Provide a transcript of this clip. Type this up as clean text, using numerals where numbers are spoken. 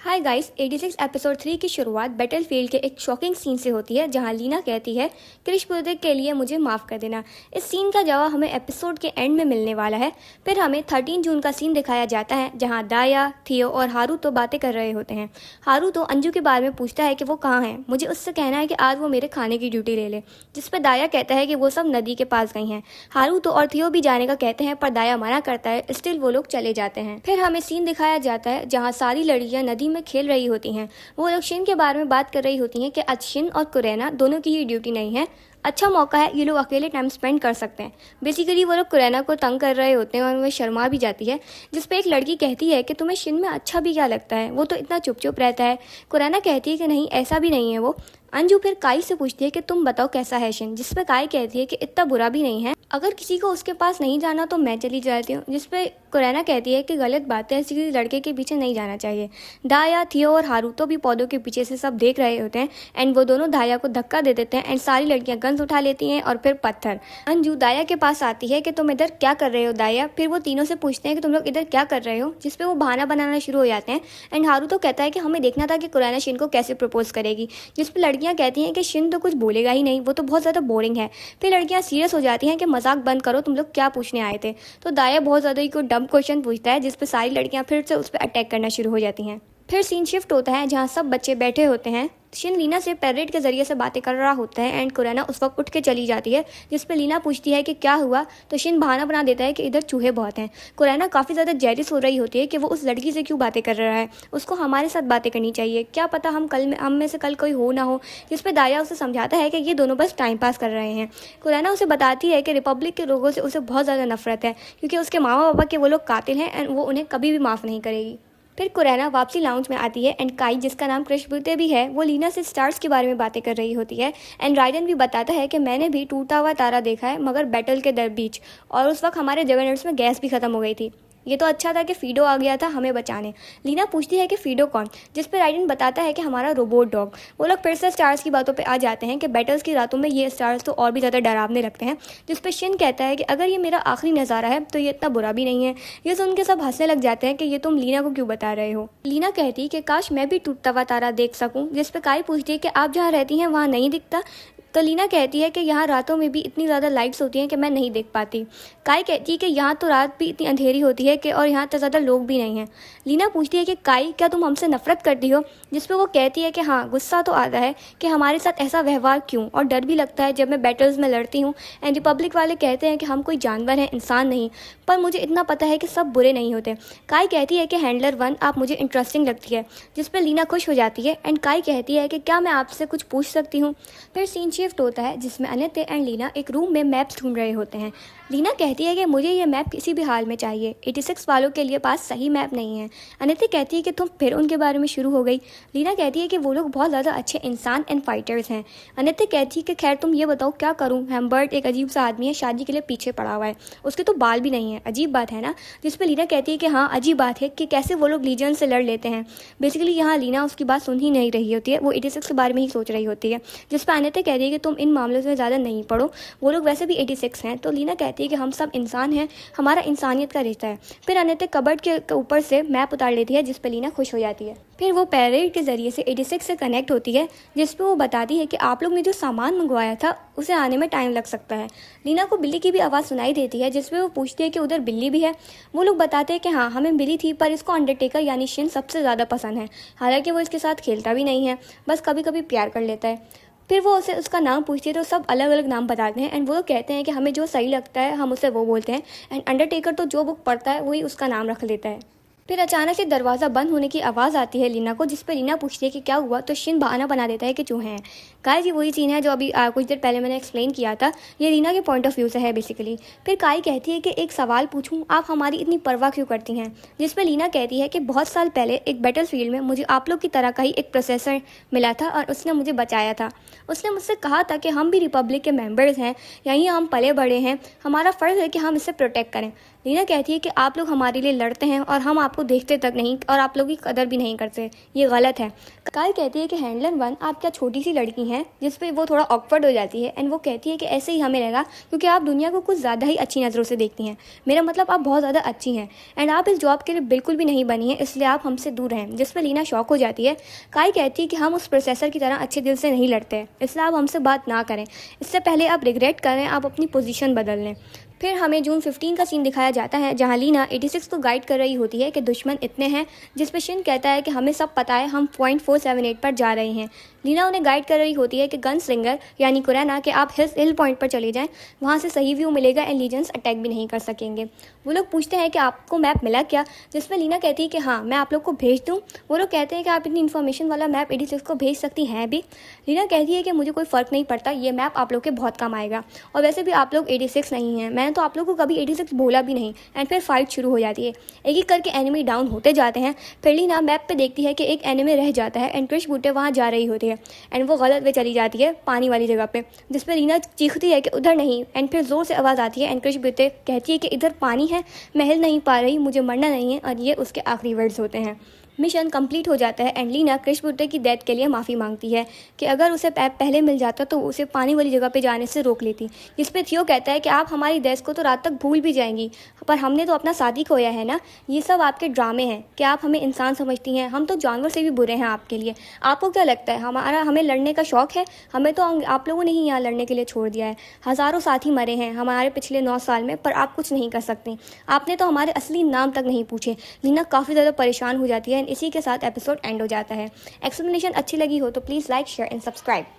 Hi guys 86 episode 3 की शुरुआत battlefield के एक शॉकिंग सीन से होती है जहां लीना कहती है क्रिश बुर्देक के लिए मुझे माफ़ कर देना। इस सीन का जवाब हमें एपिसोड के एंड में मिलने वाला है। फिर हमें 13 जून का सीन दिखाया जाता है जहां दाया, थियो और हारू तो बातें कर रहे होते हैं। हारू तो अंजू के बारे में पूछता है कि वो कहाँ है, मुझे उससे कहना है कि आज वो मेरे खाने की ड्यूटी ले ले, जिस पर दाया कहता है कि वो सब नदी के पास गई हैं। हारू तो और थियो भी जाने का कहते हैं पर दाया मना करता है, स्टिल वो लोग चले जाते हैं। फिर हमें सीन दिखाया जाता है जहाँ सारी लड़कियाँ नदी में खेल रही होती हैं। वो लोग शिन के बारे में बात कर रही होती हैं कि आज शिन और कुरैना दोनों की ही ड्यूटी नहीं है, अच्छा मौका है, ये लोग अकेले टाइम स्पेंड कर सकते हैं। बेसिकली वो लोग कुरैना को तंग कर रहे होते हैं और वो शर्मा भी जाती है, जिस पे एक लड़की कहती है कि तुम्हें शिन में अच्छा भी क्या लगता है, वो तो इतना चुप चुप रहता है। कुरैना कहती है कि नहीं ऐसा भी नहीं है वो। अंजू फिर काई से पूछती है कि तुम बताओ कैसा है शिन, जिस पे काई कहती है कि इतना बुरा भी नहीं है, अगर किसी को उसके पास नहीं जाना तो मैं चली जाती हूँ, जिस पे कुरैना कहती है कि गलत बात है, किसी लड़के के पीछे नहीं जाना चाहिए। दाया, थियो और हारूतो भी पौधों के पीछे से सब देख रहे होते हैं एंड वो दोनों दाया को धक्का दे देते हैं एंड सारी लड़कियां गन्स उठा लेती हैं और फिर पत्थर। अंजू दाया के पास आती है कि तुम इधर क्या कर रहे हो दाया। फिर वो तीनों से पूछते हैं कि तुम लोग इधर क्या कर रहे हो, जिस पे वो बहाना बनाना शुरू हो जाते हैं एंड हारूतो कहता है कि हमें देखना था कि कुरैना शिन को कैसे प्रपोज करेगी, जिस पे लड़कियां कहती हैं कि शिन तो कुछ बोलेगा ही नहीं, वो तो बहुत ज़्यादा बोरिंग है। फिर लड़कियां सीरियस हो जाती हैं कि मजाक बंद करो, तुम लोग क्या पूछने आए थे। तो दाया बहुत ज़्यादा ही कोई डम क्वेश्चन पूछता है, जिस पे सारी लड़कियां फिर से उस पर अटैक करना शुरू हो जाती हैं। फिर सीन शिफ्ट होता है जहाँ सब बच्चे बैठे होते हैं। शिन लीना से पैरेट के जरिए से बातें कर रहा होता है एंड कुरैना उस वक्त उठ के चली जाती है, जिस पे लीना पूछती है कि क्या हुआ, तो शिन बहाना बना देता है कि इधर चूहे बहुत हैं। कुरैना काफ़ी ज़्यादा जेलिस हो रही होती है कि वो उस लड़की से क्यों बातें कर रहा है, उसको हमारे साथ बातें करनी चाहिए, क्या पता हम में से कल कोई हो ना हो, जिस पे दाया उसे समझाता है कि ये दोनों बस टाइम पास कर रहे हैं। कुरैना उसे बताती है कि रिपब्लिक के लोगों से उसे बहुत ज़्यादा नफरत है क्योंकि उसके मामा पापा के वो लोग कातिल हैं एंड वो उन्हें कभी भी माफ़ नहीं करेगी। फिर कुरैना वापसी लाउंज में आती है एंड काई, जिसका नाम क्रिश बुर्दे भी है, वो लीना से स्टार्स के बारे में बातें कर रही होती है एंड राइडन भी बताता है कि मैंने भी टूटा हुआ तारा देखा है मगर बैटल के दर बीच, और उस वक्त हमारे जगरनट्स में गैस भी खत्म हो गई थी। ये तो अच्छा था कि फीडो आ गया था हमें बचाने। लीना पूछती है कि फीडो कौन, जिस पर राइडन बताता है कि हमारा रोबोट डॉग। वो लोग फिर से स्टार्स की बातों पे आ जाते हैं कि बैटल्स की रातों में ये स्टार्स तो और भी ज़्यादा डरावने लगते हैं, जिस पर शिन कहता है कि अगर ये मेरा आखिरी नज़ारा है तो ये इतना बुरा भी नहीं है। ये सुन के सब हंसने लग जाते हैं कि ये तुम लीना को क्यों बता रहे हो। लीना कहती है कि काश मैं भी टूटता हुआ तारा देख सकूँ, जिस पर काई पूछती है कि आप जहाँ रहती हैं वहाँ नहीं दिखता, तो लीना कहती है कि यहाँ रातों में भी इतनी ज़्यादा लाइट्स होती हैं कि मैं नहीं देख पाती। काई कहती है कि यहाँ तो रात भी इतनी अंधेरी होती है कि और यहाँ तो ज़्यादा लोग भी नहीं हैं। लीना पूछती है कि काई क्या तुम हमसे नफरत करती हो, जिस पे वो कहती है कि हाँ, गुस्सा तो आता है कि हमारे साथ ऐसा व्यवहार क्यों, और डर भी लगता है जब मैं बैटल्स में लड़ती हूँ एंड रिपब्लिक वाले कहते हैं कि हम कोई जानवर हैं, इंसान नहीं, पर मुझे इतना पता है कि सब बुरे नहीं होते। काई कहती है कि हैंडलर 1 आप मुझे इंटरेस्टिंग लगती है, जिस पर लीना खुश हो जाती है एंड काई कहती है कि क्या मैं आपसे कुछ पूछ सकती हूँ। फिर सीन शिफ्ट होता है जिसमें अनित्य एंड लीना एक रूम में मैप्स ढूंढ रहे होते हैं। लीना कहती है कि मुझे ये मैप किसी भी हाल में चाहिए, 86 वालों के लिए पास सही मैप नहीं है। अनित्य कहती है कि तुम फिर उनके बारे में शुरू हो गई। लीना कहती है कि वो लोग बहुत ज़्यादा अच्छे इंसान एंड फाइटर्स हैं। अनित्य कहती है कि खैर तुम ये बताओ क्या करूँ, हेम्बर्ट एक अजीब सा आदमी है, शादी के लिए पीछे पड़ा हुआ है, उसके तो बाल भी नहीं है, अजीब बात है ना। जिस पर लीना कहती है कि हाँ अजीब बात है कि कैसे वो लोग लीजन से लड़ लेते हैं। बेसिकली यहाँ लीना उसकी बात सुन ही नहीं रही होती है, वो 86 के बारे में ही सोच रही होती है। जिस पर अनित्य कहती है कि तुम इन मामलों में ज़्यादा नहीं पढ़ो, वो लोग वैसे भी 86 हैं। तो लीना कहती है कि हम सब इंसान हैं, हमारा इंसानियत का रिश्ता है। फिर अनित्य कबर्ड के ऊपर से मैप उतार लेती है, जिस पर लीना खुश हो जाती है। फिर वो पैरेट के जरिए से 86 से कनेक्ट होती है, जिस पर वो बताती है कि आप लोग ने जो सामान मंगवाया था उसे आने में टाइम लग सकता है। लीना को बिल्ली की भी आवाज़ सुनाई देती है, जिस पर वो पूछती है कि उधर बिल्ली भी है। वो लोग बताते हैं कि हाँ हमें बिल्ली थी, पर इसको अंडरटेकर यानी शिन सबसे ज़्यादा पसंद है, हालांकि वो इसके साथ खेलता भी नहीं है, बस कभी कभी प्यार कर लेता है। फिर वो उसे उसका नाम पूछती है तो सब अलग अलग नाम बताते हैं एंड वो लोग कहते हैं कि हमें जो सही लगता है हम उसे वो बोलते हैं एंड अंडरटेकर तो जो बुक पढ़ता है वही उसका नाम रख लेता है। फिर अचानक से दरवाज़ा बंद होने की आवाज़ आती है लीना को, जिस पर लीना पूछती है कि क्या हुआ, तो शिन बहाना बना देता है कि चूहे हैं। काई जी वही सीन है जो अभी कुछ देर पहले मैंने एक्सप्लेन किया था, ये लीना के पॉइंट ऑफ व्यू से है बेसिकली। फिर काई कहती है कि एक सवाल पूछूं, आप हमारी इतनी परवाह क्यों करती हैं, जिस पर लीना कहती है कि बहुत साल पहले एक बैटल फील्ड में मुझे आप लोग की तरह का ही एक प्रोसेसर मिला था और उसने मुझे बचाया था। उसने मुझसे कहा था कि हम भी रिपब्लिक के मेम्बर्स हैं, यहीं हम पले बड़े हैं, हमारा फ़र्ज़ है कि हम इसे प्रोटेक्ट करें। लीना कहती है कि आप लोग हमारे लिए लड़ते हैं और हम आपको देखते तक नहीं और आप लोगों की कदर भी नहीं करते, ये गलत है। काई कहती है कि हैंडलर 1 आप क्या छोटी सी लड़की हैं, जिस पे वो थोड़ा ऑकवर्ड हो जाती है एंड वो कहती है कि ऐसे ही हमें लगा क्योंकि आप दुनिया को कुछ ज़्यादा ही अच्छी नज़रों से देखती हैं। मेरा मतलब आप बहुत ज़्यादा अच्छी हैं एंड आप इस जॉब के लिए बिल्कुल भी नहीं बनी है, इसलिए आप हमसे दूर हैं। जिस पर लीना शॉक हो जाती है। काई कहती है कि हम उस प्रोसेसर की तरह अच्छे दिल से नहीं लड़ते, इसलिए आप हमसे बात ना करें। इससे पहले आप रिग्रेट करें, आप अपनी पोजीशन बदल लें। फिर हमें जून 15 का सीन दिखाया जाता है जहां लीना 86 को गाइड कर रही होती है कि दुश्मन इतने हैं, जिस पे शिन कहता है कि हमें सब पता है, हम पॉइंट 478 पर जा रहे हैं। लीना उन्हें गाइड कर रही होती है कि गन स्लिंगर यानी कुरैना कि आप हिल पॉइंट पर चले जाएं, वहां से सही व्यू मिलेगा एंड लीजेंड्स अटैक भी नहीं कर सकेंगे। वो लोग पूछते हैं कि आपको मैप मिला क्या, जिसमें लीना कहती है कि हाँ, मैं आप लोग को भेज दूँ। वो लोग कहते हैं कि आप इतनी इन्फॉर्मेशन वाला मैप 86 को भेज सकती हैं भी। लीना कहती है कि मुझे कोई फ़र्क नहीं पड़ता, ये मैप आप लोग के बहुत काम आएगा और वैसे भी आप लोग 86 नहीं हैं, मैंने तो आप लोग को कभी 86 बोला भी नहीं। एंड फिर फाइट शुरू हो जाती है, एक एक करके एनिमी डाउन होते जाते हैं। फिर लीना मैप पे देखती है कि एक एनिमी रह जाता है एंड क्रिश बूटे वहाँ जा रही होती है एंड वो गलत वे चली जाती है पानी वाली जगह पे, जिसमें लीना चीखती है कि उधर नहीं एंड फिर जोर से आवाज़ आती है एंड क्रिश बूटे कहती है कि इधर पानी है, मैं हिल नहीं पा रही, मुझे मरना नहीं है, और ये उसके आखिरी वर्ड्स होते हैं। मिशन कंप्लीट हो जाता है एंड लीना क्रिश बुट्टे की डेथ के लिए माफ़ी मांगती है कि अगर उसे पैप पहले मिल जाता तो उसे पानी वाली जगह पे जाने से रोक लेती। जिस पे थियो कहता है कि आप हमारी डेथ को तो रात तक भूल भी जाएंगी, पर हमने तो अपना साथी खोया है ना, ये सब आपके ड्रामे हैं कि आप हमें इंसान समझती हैं, हम तो जानवर से भी बुरे हैं आपके लिए। आपको क्या लगता है हमें लड़ने का शौक़ है? हमें तो आप लोगों ने ही यहाँ लड़ने के लिए छोड़ दिया है। हज़ारों साथी मरे हैं हमारे पिछले 9 साल में, पर आप कुछ नहीं कर सकते। आपने तो हमारे असली नाम तक नहीं पूछे। लीना काफ़ी ज़्यादा परेशान हो जाती है। इसी के साथ एपिसोड एंड हो जाता है। एक्सप्लेनेशन अच्छी लगी हो तो please like, share and subscribe.